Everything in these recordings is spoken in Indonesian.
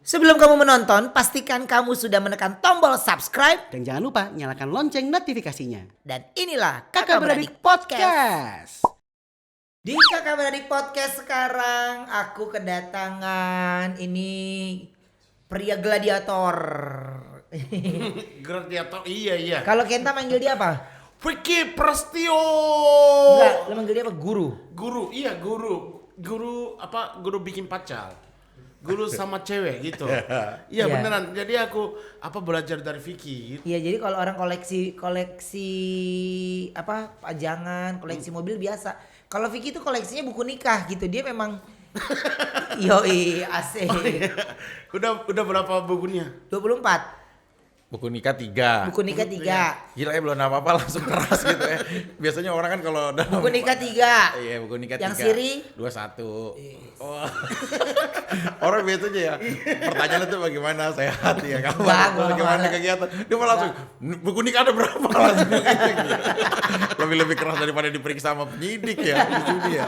Sebelum kamu menonton, pastikan kamu sudah menekan tombol subscribe. Dan jangan lupa nyalakan lonceng notifikasinya. Dan inilah Kakak Beradik Podcast. Di Kakak Beradik Podcast sekarang aku kedatangan ini pria gladiator. Gladiator, iya. Kalau Kenta manggil dia apa? Vicky Prastio. Enggak, lo manggil dia apa? Guru. Guru, iya guru. Guru apa? Guru bikin pacar. Guru sama cewek gitu. Iya Iya. beneran. Jadi aku belajar dari Vicky. Iya, jadi kalau orang koleksi apa pajangan, koleksi mobil biasa. Kalau Vicky itu koleksinya buku nikah gitu. Dia memang yoi asik. Udah berapa bukunya? 24. Buku nikah 3. Buku nikah 3. Gila ya belum apa-apa langsung keras gitu ya. Biasanya orang kan kalau dalam Buku nikah 3. Iya, buku nikah 3. Yang siri 21. Oh. Orang biasanya ya pertanyaan itu bagaimana sehat ya kamu bagaimana kegiatan. Dia malah langsung buku nikah ada berapa langsung gitu. Lebih keras daripada diperiksa sama penyidik ya di sini ya.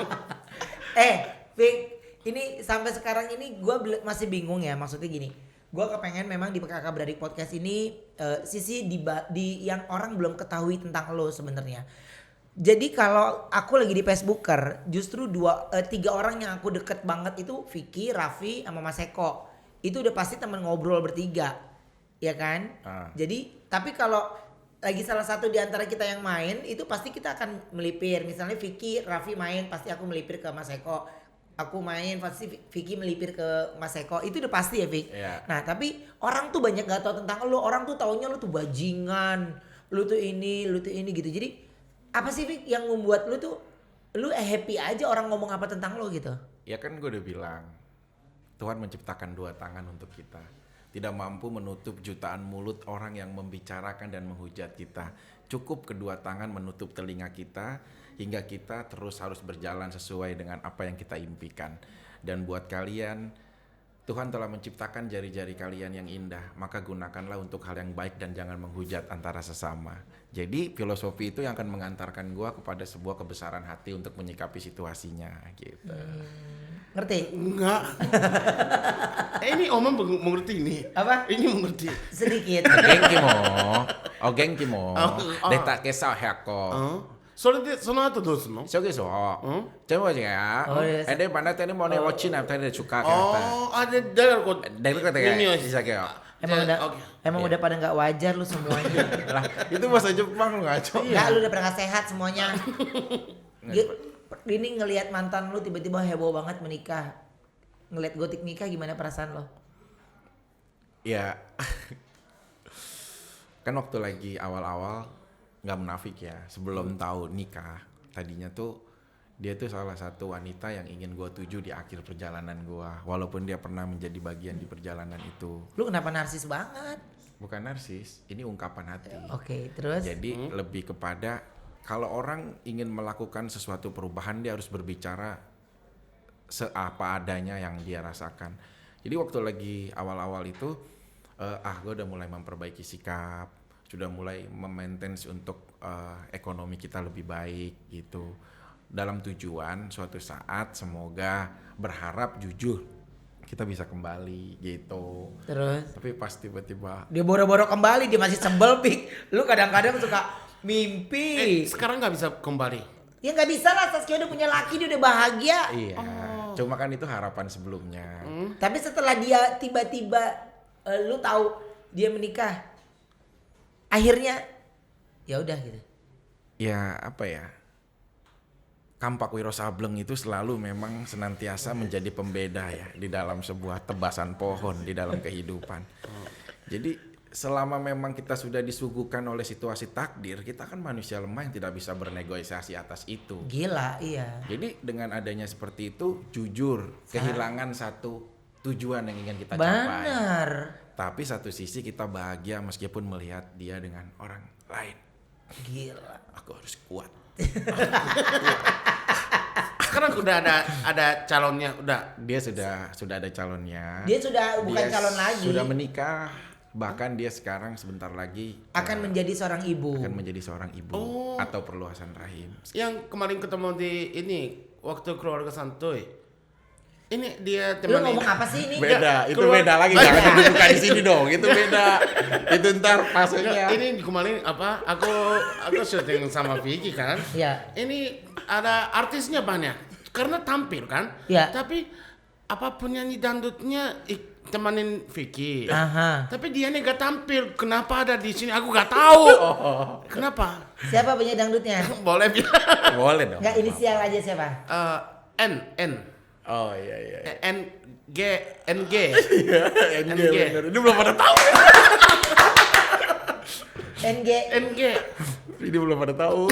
Vic, ini sampai sekarang ini gue masih bingung ya, maksudnya gini. Gue kepengen memang di Kakak Beradik Podcast ini sisi di yang orang belum ketahui tentang lo sebenarnya. Jadi kalau aku lagi di Facebooker, justru 3 orang yang aku deket banget itu Vicky, Raffi, sama Mas Eko. Itu udah pasti teman ngobrol bertiga, ya kan? Jadi tapi kalau lagi salah satu di antara kita yang main, itu pasti kita akan melipir. Misalnya Vicky, Raffi main, pasti aku melipir ke Mas Eko. Aku main pasti Vicky melipir ke Mas Eko. Itu udah pasti ya Vic. Yeah. Nah tapi orang tuh banyak gak tahu tentang lo. Orang tuh taunya lo tuh bajingan, lo tuh ini gitu. Jadi apa sih Vic yang membuat lo tuh happy aja orang ngomong apa tentang lo gitu? Ya kan gue udah bilang Tuhan menciptakan 2 tangan untuk kita. Tidak mampu menutup jutaan mulut orang yang membicarakan dan menghujat kita. Cukup kedua tangan menutup telinga kita hingga kita terus harus berjalan sesuai dengan apa yang kita impikan. Dan buat kalian, Tuhan telah menciptakan jari-jari kalian yang indah, maka gunakanlah untuk hal yang baik dan jangan menghujat antara sesama. Jadi filosofi itu yang akan mengantarkan gua kepada sebuah kebesaran hati untuk menyikapi situasinya gitu. Ngerti? Enggak. Ini Oma mengerti ini. Apa? Ini mengerti. Sedikit. Genki mo. Deta kesa heko. その後どうすんの? 저기서 제가 애들 만날 때는 뭐 내가 친한 애들 줄까 내가 곧 내가 Minion. 시작해요. Emang udah pada nggak wajar lu semuanya. Lah itu bahasa Jepang lu ngaco. Enggak, lu udah pernah nggak sehat semuanya. Ini ngelihat mantan lu tiba-tiba heboh banget menikah. Ngelihat gotik nikah gimana perasaan lo? Ya kan waktu lagi awal-awal nggak munafik ya, sebelum tahu nikah tadinya tuh dia tuh salah satu wanita yang ingin gue tuju di akhir perjalanan gue, walaupun dia pernah menjadi bagian di perjalanan itu. Lu kenapa narsis banget? Bukan narsis, ini ungkapan hati. Oke, terus? Jadi lebih kepada kalau orang ingin melakukan sesuatu perubahan, dia harus berbicara seapa adanya yang dia rasakan. Jadi waktu lagi awal-awal itu gue udah mulai memperbaiki sikap, sudah mulai memaintain untuk ekonomi kita lebih baik gitu. Dalam tujuan suatu saat semoga berharap jujur kita bisa kembali gitu. Terus? Tapi pas tiba-tiba Dia boro-boro kembali, dia masih sebel Pik. Lu kadang-kadang suka mimpi. sekarang nggak bisa kembali. Ya nggak bisa lah, Saskia udah punya laki, dia udah bahagia. iya, cuma kan itu harapan sebelumnya. Tapi setelah dia tiba-tiba lu tahu dia menikah, akhirnya ya udah gitu. Ya apa ya? Kampak Wiro Sableng itu selalu memang senantiasa menjadi pembeda ya di dalam sebuah tebasan pohon di dalam kehidupan. Jadi selama memang kita sudah disuguhkan oleh situasi takdir, kita kan manusia lemah yang tidak bisa bernegosiasi atas itu. Gila, iya. Jadi dengan adanya seperti itu, jujur kehilangan satu tujuan yang ingin kita capai. Benar. Tapi satu sisi kita bahagia meskipun melihat dia dengan orang lain. Gila. Aku harus kuat. Sekarang udah ada calonnya, udah. Dia sudah ada calonnya. Dia sudah bukan Dia calon lagi. Sudah menikah. Bahkan dia sekarang sebentar lagi Akan menjadi seorang ibu. akan menjadi seorang ibu atau perluasan rahim. Yang kemarin ketemu di ini waktu keluarga santuy. Ini dia Lu teman ngomong apa sih ini? Beda, itu Keluar- beda lagi. Jangan dibuka di sini dong. Itu beda. Itu ntar pasenya. Ini kemarin aku syuting sama Vicky kan. Iya. Ini ada artisnya banyak karena tampil kan. Iya. Tapi apa penyanyi dangdutnya temanin Vicky. Aha. Tapi dia nih gak tampil. Kenapa ada di sini? Aku gak tahu. Kenapa? Siapa penyanyi dangdutnya? Boleh bilang. Boleh dong. Enggak inisial aja siapa? N. Oh iya. NG. NG. Bener. Ini belum pada tahu. NG. Ini belum pada tahu.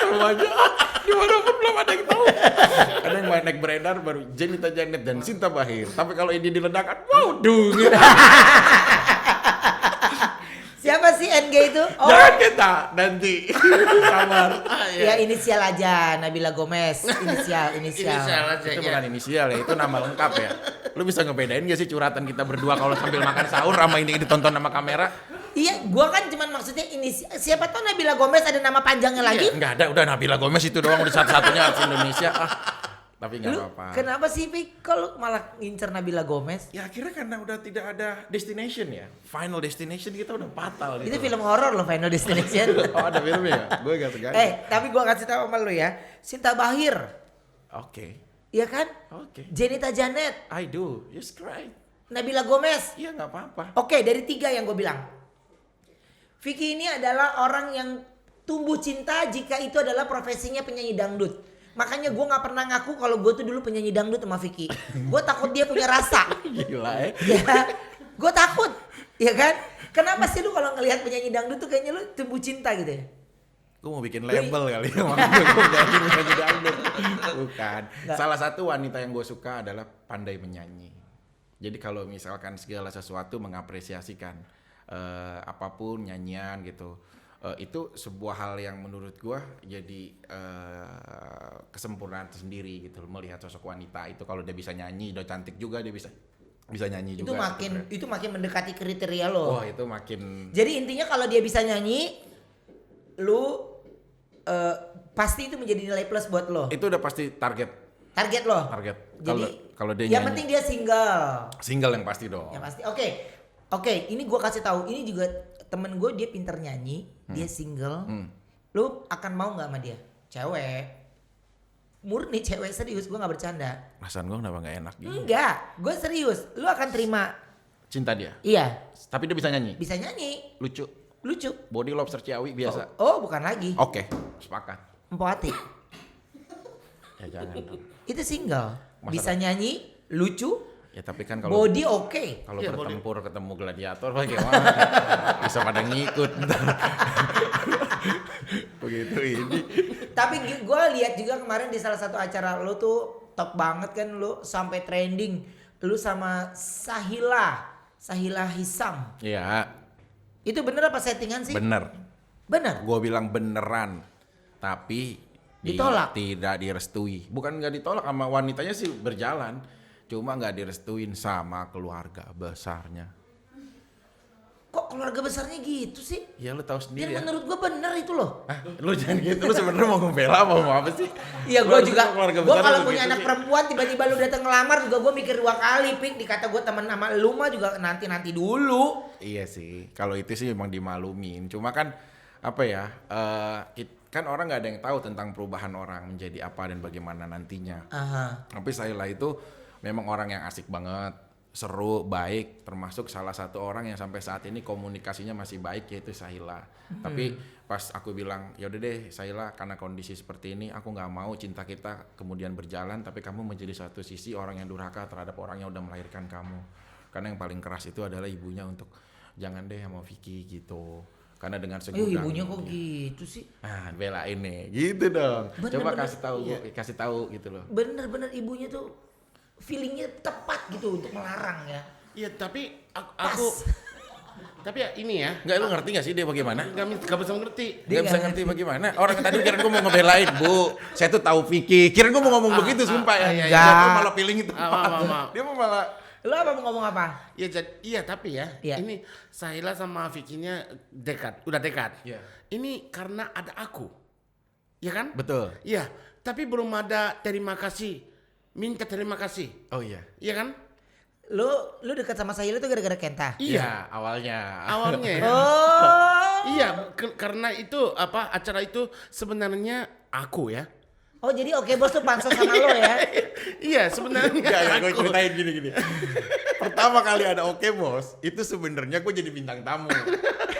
Semuanya. Dimanapun belum ada yang tahu. Ada yang naik beredar baru Jenita Janet dan Sinta Bahir. Tapi kalau ini diledakkan, wow, dung. Siapa sih NG itu? Oh, Jangan kita nanti samar. ya inisial aja, Nabila Gomez. Inisial. Inisial aja Itu ya. bukan inisial ya, itu nama lengkap ya. Lu bisa ngebedain gak sih curhatan kita berdua kalau sambil makan sahur sama ini ditonton sama kamera? Iya, gua kan cuman maksudnya inisial. Siapa tahu Nabila Gomez ada nama panjangnya lagi? Enggak ada, udah Nabila Gomez itu doang udah satu-satunya artis Indonesia. Tapi enggak Lu apa-apa. kenapa sih Pik kalau malah ngincer Nabila Gomez? Ya akhirnya karena udah tidak ada destination ya. Final destination kita udah fatal Itu film horor loh, Final Destination. Oh ada filmnya ya? Gue gak segan. Tapi gua kasih tahu sama lu ya, Sinta Bahir, Oke. iya kan? Oke. Jenita Janet, I do. Yes, right. Nabila Gomez. Iya nggak apa-apa. Oke, dari 3 yang gue bilang. Vicky ini adalah orang yang tumbuh cinta jika itu adalah profesinya penyanyi dangdut. Makanya gue nggak pernah ngaku kalau gue tuh dulu penyanyi dangdut sama Vicky. Gue takut dia punya rasa. Gila ya. Ya, gue takut, ya kan? Kenapa sih lu kalau ngelihat penyanyi dangdut tuh kayaknya lu tumbuh cinta gitu ya? Gue mau bikin label kali ya. Makanya gue penyanyi dangdut. Bukan. Salah satu wanita yang gue suka adalah pandai menyanyi. Jadi kalau misalkan segala sesuatu mengapresiasikan apapun nyanyian gitu, itu sebuah hal yang menurut gue jadi kesempurnaan tersendiri gitu. Melihat sosok wanita itu kalau dia bisa nyanyi, udah cantik juga dia bisa nyanyi Itu juga. makin mendekati kriteria lo. Wah itu makin. Jadi intinya kalau dia bisa nyanyi, lu pasti itu menjadi nilai plus buat lo. Itu udah pasti target. Target lo. Jadi kalau dia yang nyanyi, penting dia single yang pasti dong. Ya pasti. Oke, ini gue kasih tahu. Ini juga temen gue, dia pinter nyanyi, dia single. Lu akan mau nggak sama dia? Cewek, murni cewek, serius. Gue nggak bercanda. Perasaan gue kenapa nggak enak gitu? Enggak, gue serius. Lu akan terima? Cinta dia. Iya, Tapi dia bisa nyanyi. bisa nyanyi, Lucu. lucu. Body lobster Ciawi biasa. Oh, bukan lagi. Oke, sepakat. Empok hati. Ya jangan dong. Itu single, Masa bisa nyanyi, lucu, Ya tapi kan kalau body oke. kalau Iya, bertempur ketemu gladiator bagaimana? Bisa pada ngikut. Begitu ini. Tapi gue lihat juga kemarin di salah satu acara lu tuh top banget kan, lu sampai trending. Lu sama Sahila Hisam. Iya, Itu bener apa settingan sih? bener. Bener. Gue bilang beneran. Tapi Ditolak? tidak direstui. Bukan nggak ditolak, sama wanitanya sih berjalan. Cuma nggak direstuin sama keluarga besarnya. Kok keluarga besarnya gitu sih? Ya lu tahu sendiri Dan ya. menurut gue bener itu loh. Ah, lu jangan gitu. Lu sebenarnya mau ngebela apa mau apa sih? Iya, gue Keluarga- juga. keluarga Gue besar kalau tuh punya gitu anak sih. perempuan tiba-tiba lu datang ngelamar juga gue mikir 2 kali, Pik. Dikata gue teman sama lu mah juga nanti dulu. Iya sih, kalau itu sih memang dimalumin. Cuma kan apa ya? Kan orang nggak ada yang tahu tentang perubahan orang menjadi apa dan bagaimana nantinya. Aha. Tapi Sahila itu memang orang yang asik banget, seru, baik, termasuk salah satu orang yang sampai saat ini komunikasinya masih baik, yaitu Sahila. Tapi pas aku bilang, ya udah deh Sahila, karena kondisi seperti ini aku nggak mau cinta kita kemudian berjalan, tapi kamu menjadi satu sisi orang yang durhaka terhadap orang yang udah melahirkan kamu. Karena yang paling keras itu adalah ibunya untuk jangan deh sama Vicky gitu. Karena dengan segudang Ibunya kok gitu sih? ah belain nih gitu dong. Bener, Coba bener. kasih tahu gitu loh. Bener-bener ibunya tuh feelingnya tepat gitu untuk melarang ya. Iya, tapi Pas. tapi ya ini ya, Enggak, lu ngerti gak sih dia bagaimana? nggak bisa ngerti. Dia Gak bisa nggak ngerti bagaimana. Orang tadi kira gue mau ngebelain, Bu. Saya tuh tahu Vicky. Kira gue mau ngomong begitu, sumpah ya. iya, iya. Dia tuh malah feeling itu. Maaf. Dia mau malah Lu apa mau ngomong apa? Ya iya tapi ya, Iya. ini Sahila sama Vicky-nya udah dekat. Iya. Ini karena ada aku, ya kan? betul. Iya, tapi belum ada terima kasih minta terima kasih. Oh iya. Iya kan? Lu dekat sama Sahila tuh gara-gara Kenta. Iya, awalnya. Awalnya ya. Oh. Iya, karena itu acara itu sebenarnya aku ya. Oh jadi Oke Bos tuh pansos sama lo ya? Iya, sebenarnya Enggak, gue aku. ceritain gini. Pertama kali ada Oke Bos, itu sebenarnya gue jadi bintang tamu.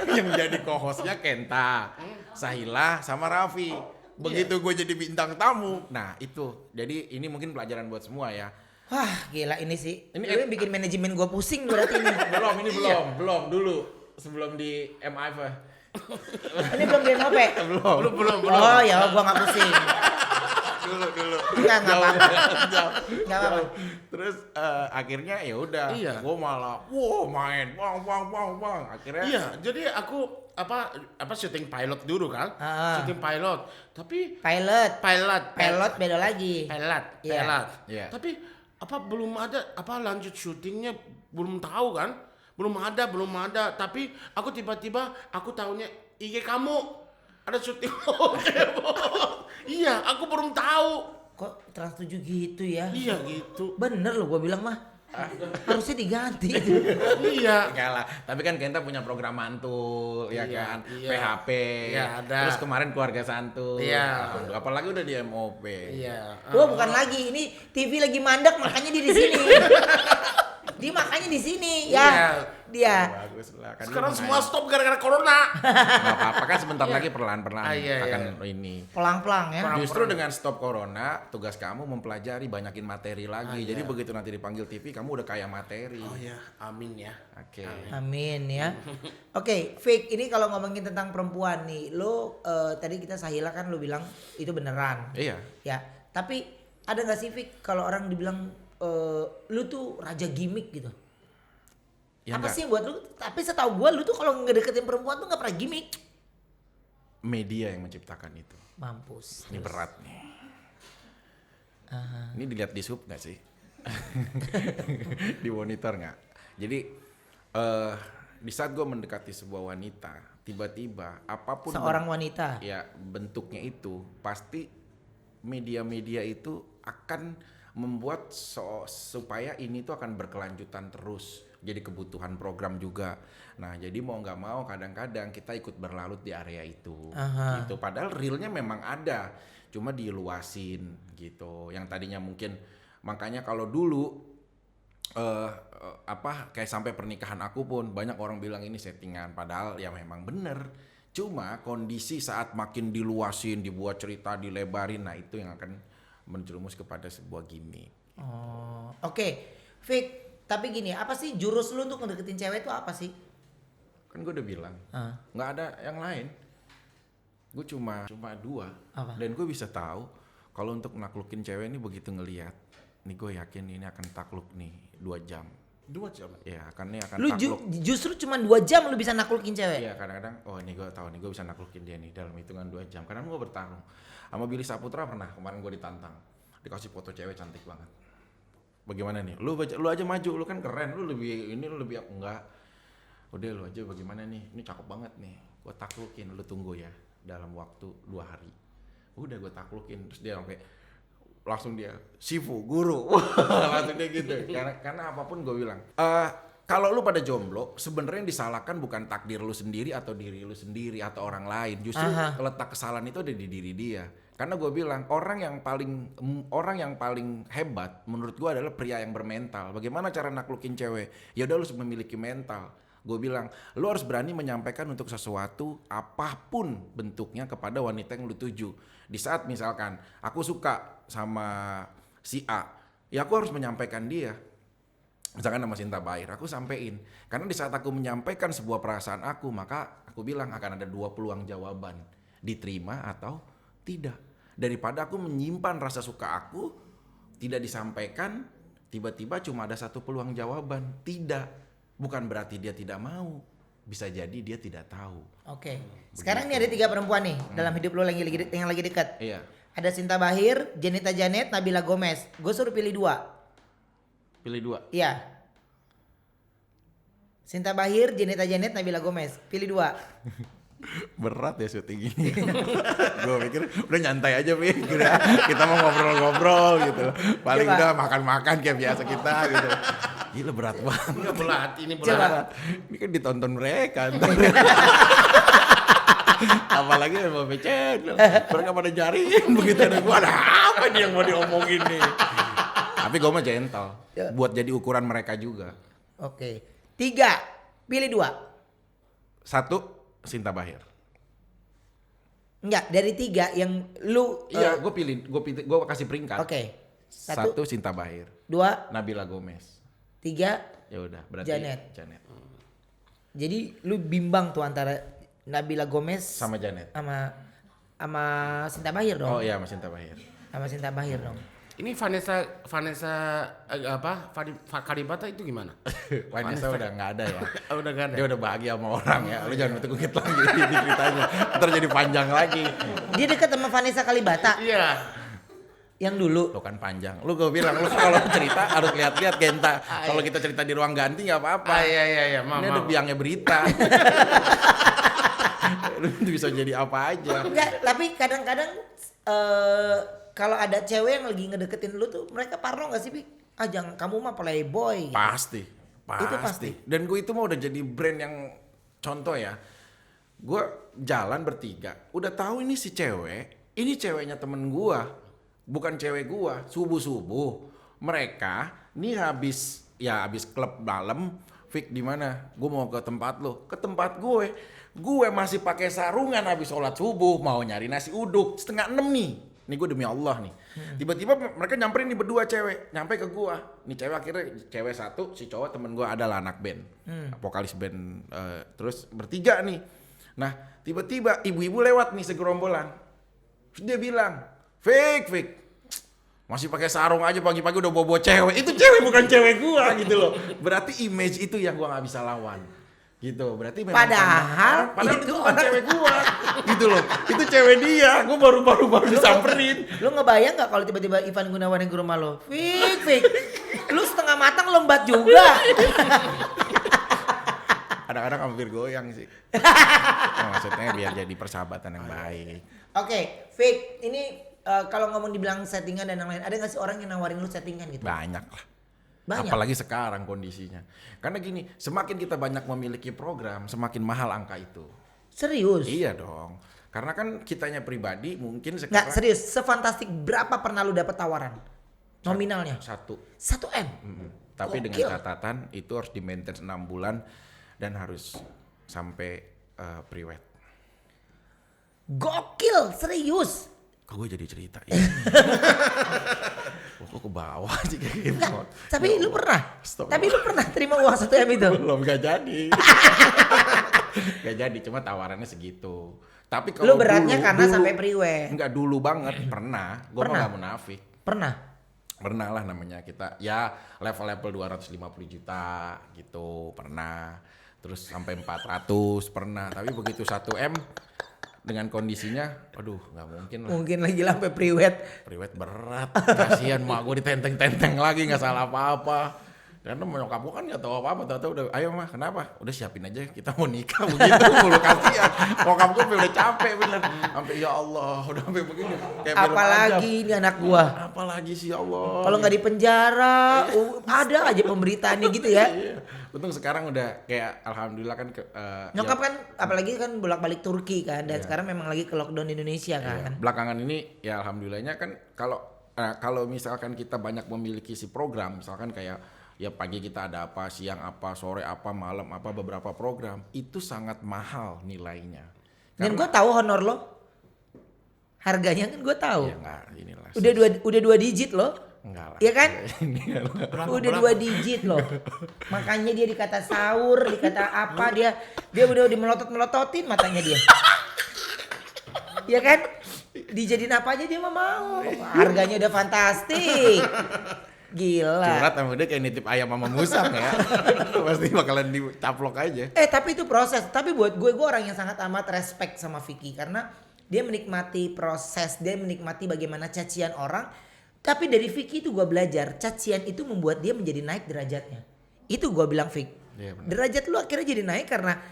Yang jadi co-hostnya Kenta, Sahila, sama Raffi. Begitu gue jadi bintang tamu, nah itu. Jadi ini mungkin pelajaran buat semua ya. Wah gila ini sih. Ini Lu yang bikin manajemen gue pusing berarti ini. belum dulu. Sebelum di MIF. Ini belum dia ngope. Belum. Oh ya gua nggak pusing. Dulu. Enggak apa-apa. Enggak apa-apa. Terus akhirnya ya udah, Iya. gue malah main, bang. Akhirnya Iya, jadi aku syuting pilot dulu kan. Syuting pilot. Tapi Pilot beda lagi. pilot. Iya. Tapi belum ada lanjut syutingnya belum tahu kan? Belum ada. Tapi aku tiba-tiba aku tahunya IG kamu ada syuting. Iya, aku belum tahu. Kok Trans 7 gitu ya? Iya gitu. Bener loh gua bilang mah. Harusnya diganti. Iya. enggak lah. Tapi kan Kenta punya program mantul, ya Iya, kan, iya. PHP. Iya, ada. Terus kemarin keluarga santuy. Iya. Apalagi udah di MOP. Iya. Wah bukan lagi, ini TV lagi mandek makanya dia di sini. Dia makanya di sini ya. Iya. Dia. Bagus lah. Kan Sekarang lu semua main. stop gara-gara corona. Nggak apa-apa kan sebentar lagi perlahan-perlahan Iya. akan ini. Pelang-pelang ya. Justru dengan stop corona, tugas kamu mempelajari, banyakin materi lagi. Jadi begitu nanti dipanggil TV, kamu udah kaya materi. Oh ya, amin ya. Oke. Amin ya. Oke, Fik, ini kalau ngomongin tentang perempuan nih, lo tadi kita Sahila kan lo bilang itu beneran. Iya. Ya, tapi ada nggak sih Fik kalau orang dibilang lu tuh raja gimmick gitu? Ya Apa enggak. sih yang buat lu? Tapi setahu gua lu tuh kalau ngedeketin perempuan tuh nggak pernah gimmick. Media yang menciptakan itu. Mampus. Ini berat nih. Ini dilihat di sub nggak sih? Di monitor nggak? Jadi di saat gue mendekati sebuah wanita, tiba-tiba apapun Seorang wanita. ya bentuknya itu pasti media-media itu akan membuat supaya ini tuh akan berkelanjutan terus. Jadi kebutuhan program juga. Nah jadi mau nggak mau kadang-kadang kita ikut berlarut di area itu. Aha. Gitu. Padahal realnya memang ada, cuma diluasin gitu. Yang tadinya mungkin makanya kalau dulu kayak sampai pernikahan aku pun banyak orang bilang ini settingan. Padahal ya memang bener. Cuma kondisi saat makin diluasin, dibuat cerita, dilebarin, nah itu yang akan menjerumus kepada sebuah gimmick. Oh, oke. Fik, tapi gini, apa sih jurus lu untuk ngedeketin cewek itu apa sih? Kan gue udah bilang, nggak ada yang lain. Gue cuma dua. Apa? Dan gue bisa tahu kalau untuk naklukin cewek ini begitu ngelihat, nih gue yakin ini akan takluk nih 2 jam. 2 jam. Ya, akan Lu takluk. justru cuma 2 jam lu bisa naklukin cewek. Iya, kadang-kadang ini gue tahu nih gue bisa naklukin dia nih dalam hitungan 2 jam. Karena gue bertarung. Sama Billy Saputra pernah kemarin gue ditantang. Dikasih foto cewek cantik banget. Bagaimana nih? Lu aja maju, lu kan keren, lu lebih enggak. Udah lu aja bagaimana nih? Ini cakep banget nih. Gue taklukin, lu tunggu ya dalam waktu 2 hari. Udah gue taklukin, terus dia sampai langsung dia Sifu, guru. Langsung dia gitu. Karena apapun gue bilang. Kalau lu pada jomblo, sebenarnya yang disalahkan bukan takdir lu sendiri atau diri lu sendiri atau orang lain. Justru letak kesalahan itu ada di diri dia. Karena gue bilang orang yang paling hebat menurut gue adalah pria yang bermental. Bagaimana cara naklukin cewek? Ya udah lu harus memiliki mental. Gue bilang lu harus berani menyampaikan untuk sesuatu apapun bentuknya kepada wanita yang lu tuju. Di saat misalkan aku suka sama si A, ya aku harus menyampaikan dia. Misalkan nama Sinta Bair, aku sampein. Karena di saat aku menyampaikan sebuah perasaan aku, maka aku bilang akan ada 2 peluang jawaban. Diterima atau tidak. Daripada aku menyimpan rasa suka aku, tidak disampaikan, tiba-tiba cuma ada 1 peluang jawaban. Tidak. Bukan berarti dia tidak mau. Bisa jadi dia tidak tahu. Oke. Sekarang nih ada 3 perempuan nih dalam hidup lo yang lagi dekat. Iya. Ada Sinta Bahir, Jenita Janet, Nabila Gomez. Gue suruh pilih 2. Pilih 2. Iya. Sinta Bahir, Jenita Janet, Nabila Gomez. Pilih 2. Berat ya syuting ini. Gue pikir udah nyantai aja Pik, kita mau ngobrol-ngobrol gitu. Paling Coba. udah makan-makan kayak biasa kita gitu. Gila berat banget. Enggak berat, ini Coba. berat. Ini kan ditonton mereka. Apalagi sama becet. Mereka pada jaring begitu ada gua, ada apa nih yang mau diomongin nih. Tapi gue mah gentle. Buat jadi ukuran mereka juga. Oke. 3, pilih 2. 1, Sinta Bahir. Enggak, dari 3 yang lu Iya, gue pilih, gue kasih peringkat. Oke. 1 Sinta Bahir, 2, Nabila Gomez. 3. Ya udah, berarti Janet. Janet. Jadi lu bimbang tuh antara Nabila Gomez Sama Janet. sama Sinta Bahir dong. Oh iya, sama Sinta Bahir. Sama Sinta Bahir dong. Ini Vanessa apa? Kalibata itu gimana? Vanessa udah nggak ada ya. Udah gak ada. Dia udah bahagia sama orang ya. Lu jangan betul-betul lagi di ceritanya. Ntar jadi panjang lagi. Dia deket sama Vanessa Kalibata Iya. yang dulu. Lu kan panjang. Lu gue bilang lu kalau cerita harus lihat-lihat Genta. Kalau kita cerita di ruang ganti nggak apa-apa. Iya, Ini ada biangnya berita. Lu bisa jadi apa aja. Enggak, tapi kadang-kadang kalau ada cewek yang lagi ngedeketin lu tuh mereka parno gak sih, Pik? Ah jangan, kamu mah playboy. Pasti. Itu pasti. Dan gue itu mah udah jadi brand yang contoh ya. Gue jalan bertiga, udah tahu ini si cewek, ini ceweknya temen gue, bukan cewek gue. Subuh-subuh mereka nih habis klub malam, Fik di mana? Gue mau ke tempat lo, ke tempat gue. Gue masih pakai sarungan habis sholat subuh, mau nyari nasi uduk 5:30 nih. Ini gue demi Allah nih. Tiba-tiba mereka nyamperin nih berdua cewek, nyampe ke gue. Nih cewek akhirnya cewek 1, si cowok temen gue adalah anak band, vokalis band. Terus bertiga nih. Nah tiba-tiba ibu-ibu lewat nih segerombolan. Terus dia bilang, Fik, masih pakai sarung aja pagi-pagi udah bobo cewek. Itu cewek bukan cewek gue gitu loh. Berarti image itu yang gue nggak bisa lawan. Gitu, berarti memang Padahal itu itu bukan cewek gua, gitu loh. Itu cewek dia, gua baru disamperin. Lu ngebayang gak kalau tiba-tiba Ivan Gunawan yang ke rumah lo? Fik. Lu setengah matang lembat juga. Kadang-kadang hampir goyang sih. Nah, maksudnya biar jadi persahabatan yang baik. Oke, Fik, ini kalau ngomong dibilang settingan dan yang lain, ada gak sih orang yang nawarin lu settingan gitu? Banyak lah. Banyak. Apalagi sekarang kondisinya. Karena gini, semakin kita banyak memiliki program, semakin mahal angka itu. Serius? Iya dong. Karena kan kitanya pribadi mungkin Nggak, sekarang serius. Sefantastik berapa pernah lu dapet tawaran? Nominalnya? 1. 1M? Tapi Gokil. dengan catatan itu harus di maintain 6 bulan dan harus sampai pre-wed. Gokil, serius. Kok gue jadi cerita ya? Kok ke bawah sih kayak gitu. Nggak, tapi lu pernah? Stop. Tapi lu pernah terima uang 1M itu? Belum, gak jadi. Gak jadi, cuma tawarannya segitu. Tapi Lu kalau beratnya dulu- karena dulu- sampai pre-wed? Enggak dulu banget, pernah. Gue mah Pernah? gak munafik. Pernah? Pernah lah namanya kita. Ya level-level 250 juta gitu, pernah. Terus sampai 400 pernah. Tapi begitu 1M dengan kondisinya, aduh nggak mungkin lah. Mungkin lagi sampai pre-wed. Priwet berat, kasihan mak gue ditenteng-tenteng lagi nggak salah apa-apa. Karena nyokap gue kan nggak tahu apa-apa, tahu-tahu udah, ayo mah kenapa? Udah siapin aja kita mau nikah begitu mulu kasihan. Nyokap gue udah capek bener, sampai ya Allah udah sampai begini. Kayak film Apalagi Ajab. ini anak gua. Apalagi sih ya Allah. Kalau nggak di penjara, ada aja pemberitaannya gitu ya. Iya. Untung sekarang udah kayak alhamdulillah kan Nyokap kan apalagi kan bolak-balik Turki kan dan sekarang memang lagi ke lockdown di Indonesia kan. belakangan ini ya alhamdulillahnya kan kalau misalkan kita banyak memiliki si program, misalkan kayak ya pagi kita ada apa, siang apa, sore apa, malam apa, beberapa program itu sangat mahal nilainya. Dan gue tahu honor lo. Harganya kan gue tahu. Ya enggak inilah. Udah dua digit loh. Enggak lah. Iya kan? Berapa? Udah 2 digit loh. Makanya dia dikata sahur, dikata apa, dia udah dimelotot-melototin matanya dia. Iya kan? Dijadiin apa aja dia mah mau. Harganya udah fantastik. Gila. Curhat sama dia kayak nitip ayam sama musang ya. Pasti bakalan dicaplok aja. Tapi itu proses. Tapi buat gue orang yang sangat amat respect sama Vicky karena dia menikmati proses, dia menikmati bagaimana cacian orang. Tapi dari Vicky itu gue belajar, cacian itu membuat dia menjadi naik derajatnya. Itu gue bilang Vick. Iya, benar. Derajat lu akhirnya jadi naik karena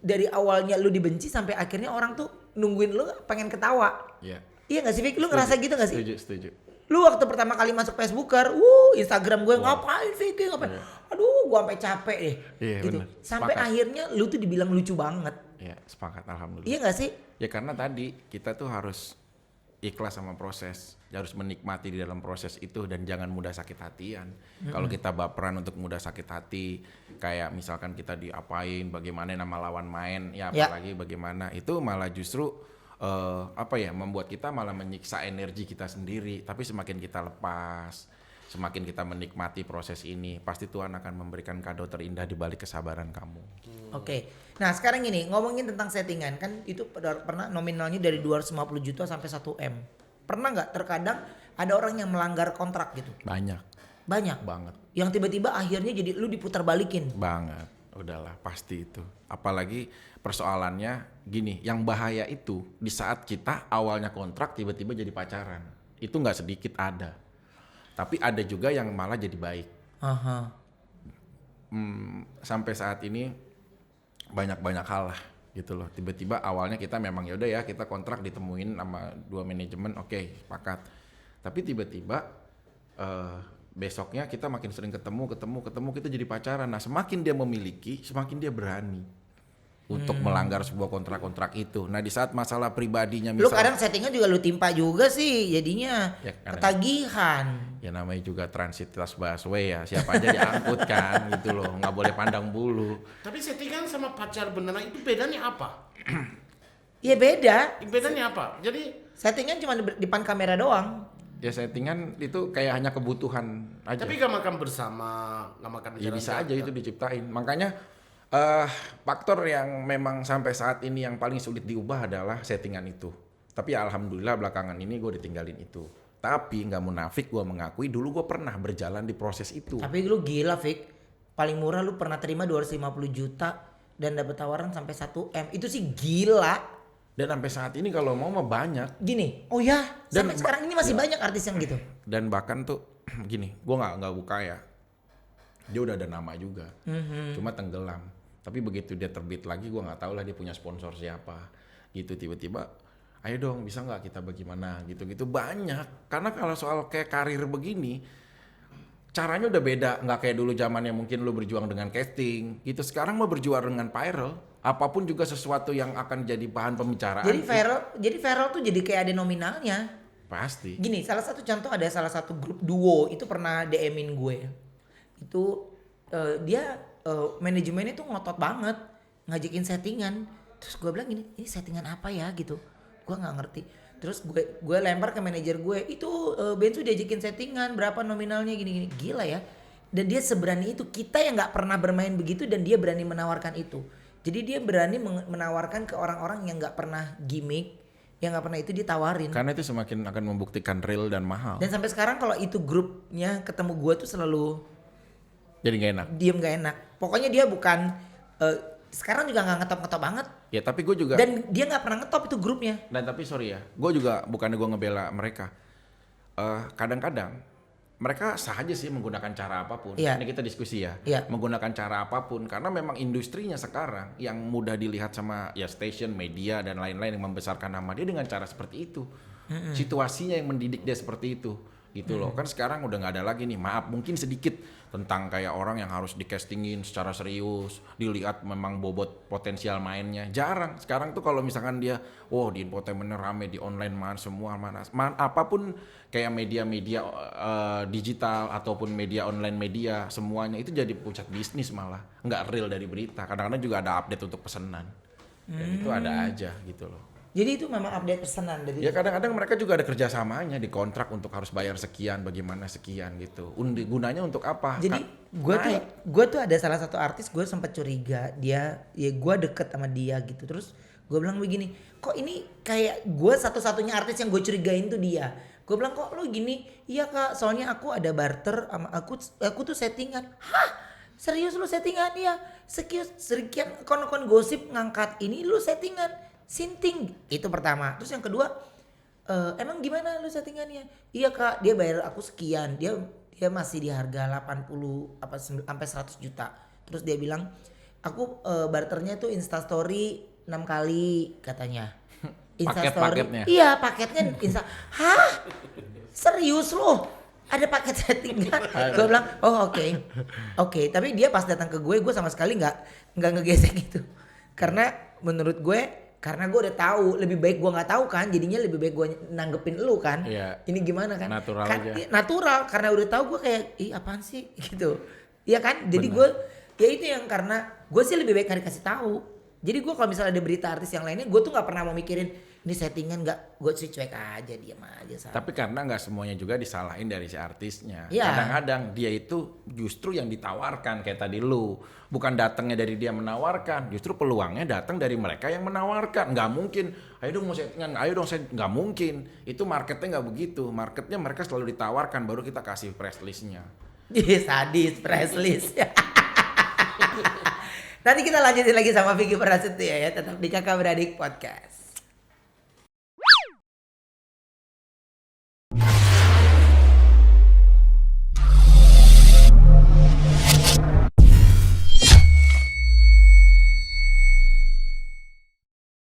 dari awalnya lu dibenci sampai akhirnya orang tuh nungguin lu pengen ketawa. Iya. Iya gak sih Vic? Lu ngerasa gitu gak sih? Setuju. Lu waktu pertama kali masuk Facebooker, Instagram gue ngapain Vic, ngapain? Aduh, gue sampai capek deh. Iya, gitu. bener. Sampai Sepakat. akhirnya lu tuh dibilang lucu banget. Iya, sepakat alhamdulillah. Iya gak sih? Ya karena tadi kita tuh harus ikhlas sama proses, harus menikmati di dalam proses itu dan jangan mudah sakit hatian. Kalau kita baperan untuk mudah sakit hati, kayak misalkan kita diapain, bagaimana nama lawan main, ya apalagi bagaimana, itu malah justru membuat kita malah menyiksa energi kita sendiri. Tapi semakin kita lepas, semakin kita menikmati proses ini, pasti Tuhan akan memberikan kado terindah di balik kesabaran kamu. Oke. Nah sekarang ini ngomongin tentang settingan, kan itu pernah nominalnya dari 250 juta sampai 1 M. Pernah nggak terkadang ada orang yang melanggar kontrak gitu? Banyak Banget. Yang tiba-tiba akhirnya jadi lu diputar balikin. banget. Udahlah pasti itu. Apalagi persoalannya gini, yang bahaya itu di saat kita awalnya kontrak tiba-tiba jadi pacaran. Itu nggak sedikit ada. Tapi ada juga yang malah jadi baik. Aha. Sampai saat ini banyak hal lah gitu loh. Tiba-tiba awalnya kita memang ya udah ya kita kontrak ditemuin sama 2 manajemen, oke, sepakat. Tapi tiba-tiba besoknya kita makin sering ketemu kita jadi pacaran. Nah semakin dia memiliki, semakin dia berani untuk melanggar sebuah kontrak-kontrak itu. Nah di saat masalah pribadinya Lu misalnya, kadang settingan juga lu timpa juga sih, jadinya Ya, kadang. ketagihan. ya namanya juga transitas busway ya, siapa aja diangkut kan gitu loh, nggak boleh pandang bulu. Tapi settingan sama pacar beneran itu bedanya apa? Ya beda. Bedanya apa? Jadi Settingan cuma di depan kamera doang. Ya settingan itu kayak hanya kebutuhan aja. tapi gak makan bersama, gak makan Ya bisa aja jalan-jalan. itu diciptain. Makanya faktor yang memang sampai saat ini yang paling sulit diubah adalah settingan itu. Tapi ya alhamdulillah belakangan ini gue ditinggalin itu. Tapi nggak munafik gue mengakui dulu gue pernah berjalan di proses itu. Tapi lu gila Vic. Paling murah lu pernah terima 250 juta dan dapat tawaran sampai 1 M. Itu sih gila. Dan sampai saat ini kalau mau mah banyak. Gini, oh ya, Dan sampai sekarang ini masih banyak artis yang gitu. Dan bahkan tuh gini, gue nggak buka ya. Dia udah ada nama juga. Cuma tenggelam. Tapi begitu dia terbit lagi gue nggak tahu lah dia punya sponsor siapa. Gitu tiba-tiba, ayo dong bisa nggak kita bagaimana gitu-gitu banyak. Karena kalau soal kayak karir begini, caranya udah beda. Nggak kayak dulu zamannya mungkin lu berjuang dengan casting. Gitu sekarang mau berjuang dengan viral. Apapun juga sesuatu yang akan jadi bahan pembicaraan. Jadi viral tuh jadi kayak ada nominalnya. Pasti. Gini, salah satu contoh ada salah satu grup duo itu pernah DM-in gue. Itu dia manajemennya tuh ngotot banget ngajakin settingan. Terus gue bilang gini, ini settingan apa ya gitu. Gue nggak ngerti. Terus gue lempar ke manajer gue, itu Bensu diajakin settingan berapa nominalnya gini-gini. Gila ya. Dan dia seberani itu. Kita yang nggak pernah bermain begitu dan dia berani menawarkan itu. Jadi dia berani menawarkan ke orang-orang yang nggak pernah gimmick, yang nggak pernah itu ditawarin. Karena itu semakin akan membuktikan real dan mahal. Dan sampai sekarang kalau itu grupnya ketemu gue tuh selalu Jadi gak enak. diem gak enak. Pokoknya dia bukan sekarang juga nggak ngetop banget. Ya tapi gue juga. Dan dia nggak pernah ngetop itu grupnya. Dan tapi sorry ya, gue juga bukannya gue ngebela mereka. Kadang-kadang mereka sah aja sih menggunakan cara apapun. Iya. Ini kita diskusi ya. Iya. Menggunakan cara apapun karena memang industrinya sekarang yang mudah dilihat sama ya station, media dan lain-lain yang membesarkan nama dia dengan cara seperti itu. Situasinya yang mendidik dia seperti itu. Gitu loh. Kan sekarang udah nggak ada lagi nih. Maaf mungkin sedikit tentang kayak orang yang harus di-castingin secara serius, dilihat memang bobot potensial mainnya. Jarang. Sekarang tuh kalau misalkan dia di infotainment rame, di online semua apapun kayak media-media digital ataupun media online media, semuanya itu jadi pusat bisnis malah. Nggak real dari berita. Kadang-kadang juga ada update untuk pesanan. Dan itu ada aja gitu loh. Jadi itu memang update pesanan dari Ya kadang-kadang mereka juga ada kerjasamanya di kontrak untuk harus bayar sekian, bagaimana sekian gitu. Gunanya untuk apa? Jadi gue tuh ada salah satu artis gue sempat curiga dia, ya gue deket sama dia gitu. Terus gue bilang begini, kok ini kayak gue satu-satunya artis yang gue curigain tuh dia. Gue bilang kok lo gini, iya kak soalnya aku ada barter sama aku tuh settingan. Hah? Serius lu settingan? Iya. Sekian kon gosip ngangkat ini lu settingan. Sinting itu pertama. Terus yang kedua, emang gimana lu settingannya? Iya kak, dia bayar aku sekian. Dia masih di harga 80 sampai 100 juta. Terus dia bilang aku barternya tuh Instastory 6 kali katanya. Paket-paketnya? Iya paketnya Hah? Serius loh? Ada paket settingan? Gue bilang oh oke. Tapi dia pas datang ke gue sama sekali nggak ngegesek gitu. Karena menurut gue karena gue udah tahu lebih baik gue nggak tahu kan, jadinya lebih baik gue nanggepin lu kan. Iya. Ini gimana kan? Natural kan, aja. Natural karena udah tahu gue kayak ih apaan sih gitu. Iya kan? Jadi gue ya itu yang karena gue sih lebih baik nggak dikasih tahu. Jadi gue kalau misalnya ada berita artis yang lainnya gue tuh nggak pernah mau mikirin ini settingan nggak, gue sih cuek aja diam aja. Tapi karena nggak semuanya juga disalahin dari si artisnya. Iya. Kadang-kadang dia itu justru yang ditawarkan kayak tadi lu. Bukan datangnya dari dia menawarkan, justru peluangnya datang dari mereka yang menawarkan. Nggak mungkin, ayo dong mau settingan, ayo dong nggak mungkin. Itu marketnya nggak begitu. Marketnya mereka selalu ditawarkan, baru kita kasih press listnya. Sadis press list. Nanti kita lanjutin lagi sama Vicky Prasetya ya, tetap di Kakak Beradik Podcast.